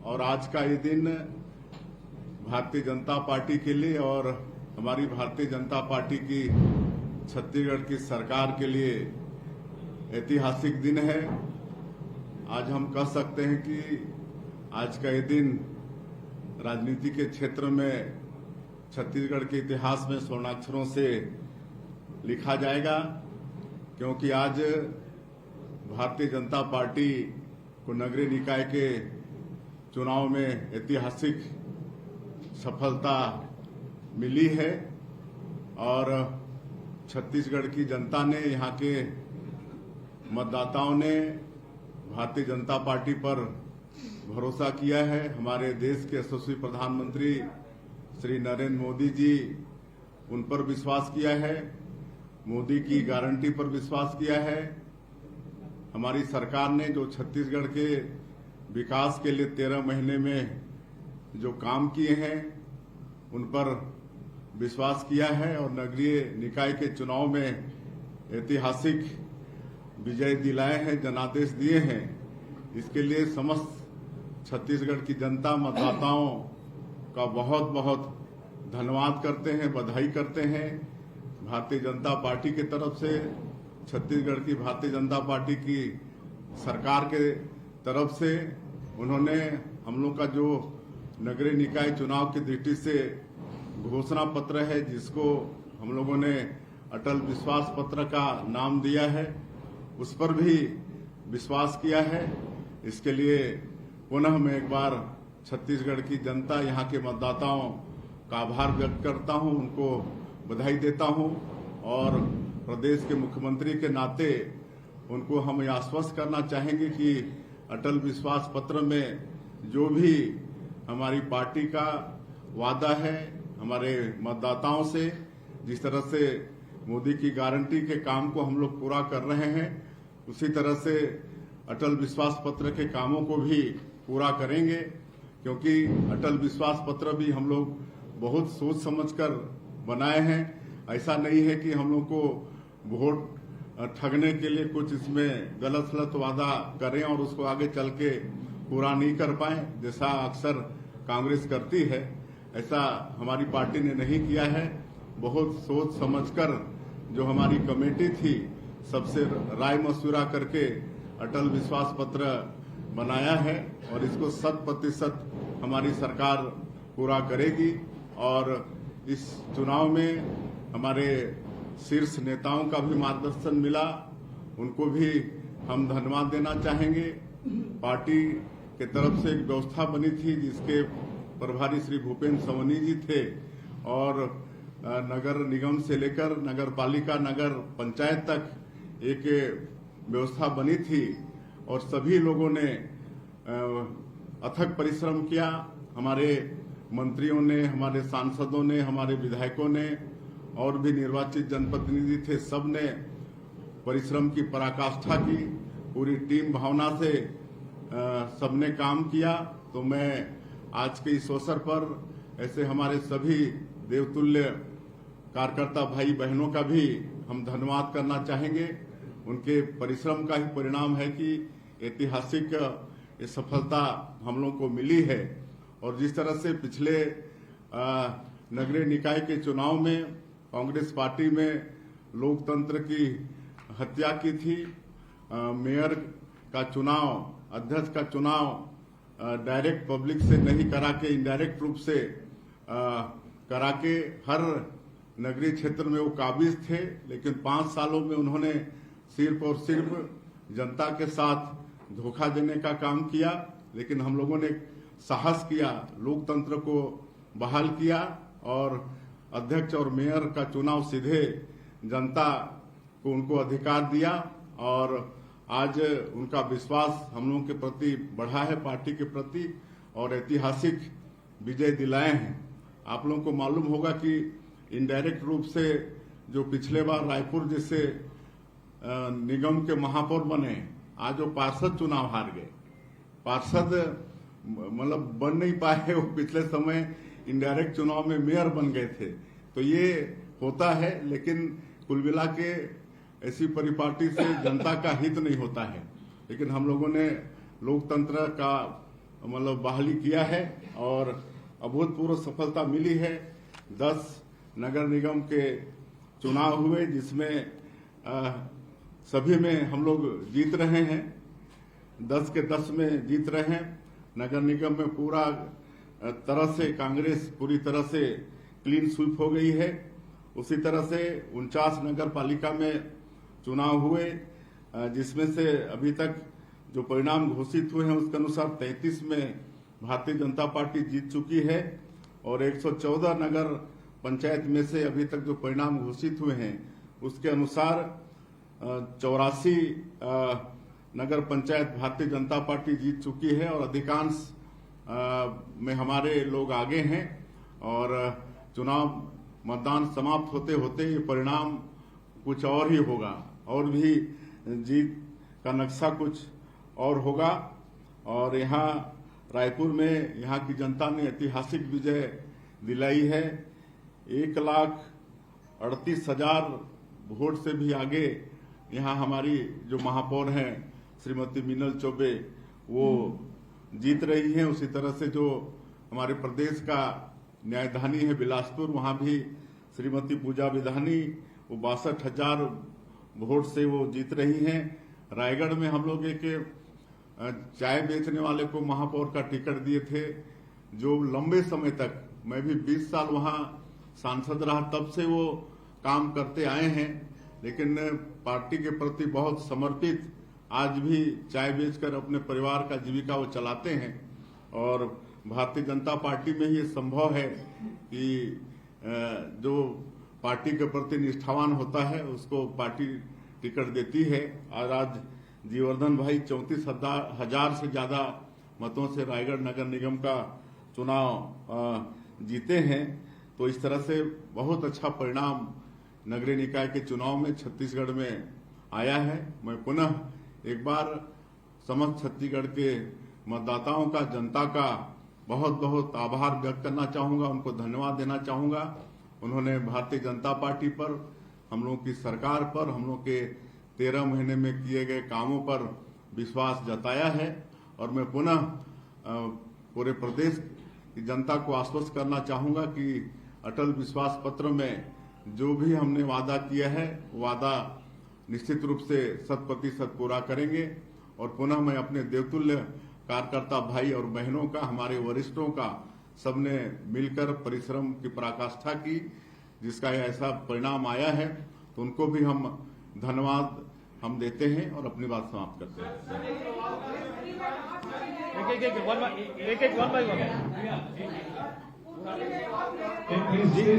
और आज का ये दिन भारतीय जनता पार्टी के लिए और हमारी भारतीय जनता पार्टी की छत्तीसगढ़ की सरकार के लिए ऐतिहासिक दिन है। आज हम कह सकते हैं कि आज का ये दिन राजनीति के क्षेत्र में छत्तीसगढ़ के इतिहास में स्वर्णाक्षरों से लिखा जाएगा, क्योंकि आज भारतीय जनता पार्टी को नगरीय निकाय के चुनाव में ऐतिहासिक सफलता मिली है और छत्तीसगढ़ की जनता ने, यहाँ के मतदाताओं ने भारतीय जनता पार्टी पर भरोसा किया है। हमारे देश के यशस्वी प्रधानमंत्री श्री नरेंद्र मोदी जी, उन पर विश्वास किया है, मोदी की गारंटी पर विश्वास किया है। हमारी सरकार ने जो छत्तीसगढ़ के विकास के लिए 13 महीने में जो काम किए हैं उन पर विश्वास किया है और नगरीय निकाय के चुनाव में ऐतिहासिक विजय दिलाए हैं, जनादेश दिए हैं। इसके लिए समस्त छत्तीसगढ़ की जनता, मतदाताओं का बहुत बहुत धन्यवाद करते हैं, बधाई करते हैं। भारतीय जनता पार्टी की तरफ से, छत्तीसगढ़ की भारतीय जनता पार्टी की सरकार के तरफ से उन्होंने हम लोग का जो नगरीय निकाय चुनाव की दृष्टि से घोषणा पत्र है, जिसको हम लोगों ने अटल विश्वास पत्र का नाम दिया है, उस पर भी विश्वास किया है। इसके लिए पुनः मैं एक बार छत्तीसगढ़ की जनता, यहाँ के मतदाताओं का आभार व्यक्त करता हूँ, उनको बधाई देता हूँ और प्रदेश के मुख्यमंत्री के नाते उनको हम यह आश्वस्त करना चाहेंगे कि अटल विश्वास पत्र में जो भी हमारी पार्टी का वादा है हमारे मतदाताओं से, जिस तरह से मोदी की गारंटी के काम को हम लोग पूरा कर रहे हैं, उसी तरह से अटल विश्वास पत्र के कामों को भी पूरा करेंगे। क्योंकि अटल विश्वास पत्र भी हम लोग बहुत सोच समझकर बनाए हैं। ऐसा नहीं है कि हम लोग को वोट ठगने के लिए कुछ इसमें गलत वादा करें और उसको आगे चल के पूरा नहीं कर पाए, जैसा अक्सर कांग्रेस करती है। ऐसा हमारी पार्टी ने नहीं किया है। बहुत सोच समझकर जो हमारी कमेटी थी, सबसे राय मशविरा करके अटल विश्वास पत्र बनाया है और इसको 100% हमारी सरकार पूरा करेगी। और इस चुनाव में हमारे शीर्ष नेताओं का भी मार्गदर्शन मिला, उनको भी हम धन्यवाद देना चाहेंगे। पार्टी के तरफ से एक व्यवस्था बनी थी जिसके प्रभारी श्री भूपेंद्र सवनी जी थे और नगर निगम से लेकर नगर पालिका, नगर पंचायत तक एक व्यवस्था बनी थी और सभी लोगों ने अथक परिश्रम किया। हमारे मंत्रियों ने, हमारे सांसदों ने, हमारे विधायकों ने और भी निर्वाचित जनप्रतिनिधि थे, सब ने परिश्रम की पराकाष्ठा की। पूरी टीम भावना से सबने काम किया। तो मैं आज के इस अवसर पर ऐसे हमारे सभी देवतुल्य कार्यकर्ता भाई बहनों का भी हम धन्यवाद करना चाहेंगे। उनके परिश्रम का ही परिणाम है कि ऐतिहासिक ये सफलता हम लोग को मिली है। और जिस तरह से पिछले नगरीय निकाय के चुनाव में कांग्रेस पार्टी में लोकतंत्र की हत्या की थी, मेयर का चुनाव, अध्यक्ष का चुनाव डायरेक्ट पब्लिक से नहीं करा के इनडायरेक्ट रूप से करा के हर नगरीय क्षेत्र में वो काबिज थे, लेकिन 5 सालों में उन्होंने सिर्फ और सिर्फ जनता के साथ धोखा देने का काम किया। लेकिन हम लोगों ने साहस किया, लोकतंत्र को बहाल किया और अध्यक्ष और मेयर का चुनाव सीधे जनता को उनको अधिकार दिया और आज उनका विश्वास हम लोगों के प्रति बढ़ा है, पार्टी के प्रति, और ऐतिहासिक विजय दिलाए हैं। आप लोगों को मालूम होगा कि इनडायरेक्ट रूप से जो पिछले बार रायपुर जैसे निगम के महापौर बने, आज वो पार्षद चुनाव हार गए। पार्षद मतलब बन नहीं पाए, वो पिछले समय इनडायरेक्ट चुनाव में मेयर बन गए थे। तो ये होता है, लेकिन कुल मिला के ऐसी परिपाटी से जनता का हित नहीं होता है। लेकिन हम लोगों ने लोकतंत्र का मतलब बहाली किया है और अभूतपूर्व सफलता मिली है। 10 नगर निगम के चुनाव हुए जिसमें सभी में हम लोग जीत रहे हैं, 10 के 10 में जीत रहे हैं। नगर निगम में पूरा तरह से कांग्रेस पूरी तरह से क्लीन स्वीप हो गई है। उसी तरह से 49 नगर पालिका में चुनाव हुए जिसमें से अभी तक जो परिणाम घोषित हुए हैं उसके अनुसार 33 में भारतीय जनता पार्टी जीत चुकी है और 114 नगर पंचायत में से अभी तक जो परिणाम घोषित हुए हैं उसके अनुसार 84 नगर पंचायत भारतीय जनता पार्टी जीत चुकी है और अधिकांश में हमारे लोग आगे हैं और चुनाव मतदान समाप्त होते होते ये परिणाम कुछ और ही होगा और भी जीत का नक्शा कुछ और होगा। और यहाँ रायपुर में यहाँ की जनता ने ऐतिहासिक विजय दिलाई है। 1,38,000 वोट से भी आगे यहाँ हमारी जो महापौर हैं श्रीमती मीनल चौबे वो जीत रही हैं। उसी तरह से जो हमारे प्रदेश का न्यायधानी है बिलासपुर, वहाँ भी श्रीमती पूजा विधानी वो 62,000 वोट से वो जीत रही हैं। रायगढ़ में हम लोग एक चाय बेचने वाले को महापौर का टिकट दिए थे जो लंबे समय तक, मैं भी 20 साल वहाँ सांसद रहा, तब से वो काम करते आए हैं लेकिन पार्टी के प्रति बहुत समर्पित, आज भी चाय बेचकर अपने परिवार का जीविका वो चलाते हैं। और भारतीय जनता पार्टी में ये संभव है कि जो पार्टी के प्रति निष्ठावान होता है उसको पार्टी टिकट देती है। और आज जीवर्धन भाई 34,000 से ज्यादा मतों से रायगढ़ नगर निगम का चुनाव जीते हैं। तो इस तरह से बहुत अच्छा परिणाम नगरीय निकाय के चुनाव में छत्तीसगढ़ में आया है। मैं पुनः एक बार समस्त छत्तीसगढ़ के मतदाताओं का, जनता का बहुत बहुत आभार व्यक्त करना चाहूंगा, उनको धन्यवाद देना चाहूंगा। उन्होंने भारतीय जनता पार्टी पर, हम लोगों की सरकार पर, हम लोग के 13 महीने में किए गए कामों पर विश्वास जताया है। और मैं पुनः पूरे प्रदेश की जनता को आश्वस्त करना चाहूंगा कि अटल विश्वास पत्र में जो भी हमने वादा किया है वादा निश्चित रूप से 100% पूरा करेंगे। और पुनः मैं अपने देवतुल्य कार्यकर्ता भाई और बहनों का, हमारे वरिष्ठों का, सबने मिलकर परिश्रम की पराकाष्ठा की जिसका ऐसा परिणाम आया है, तो उनको भी हम धन्यवाद हम देते हैं और अपनी बात समाप्त करते हैं। जी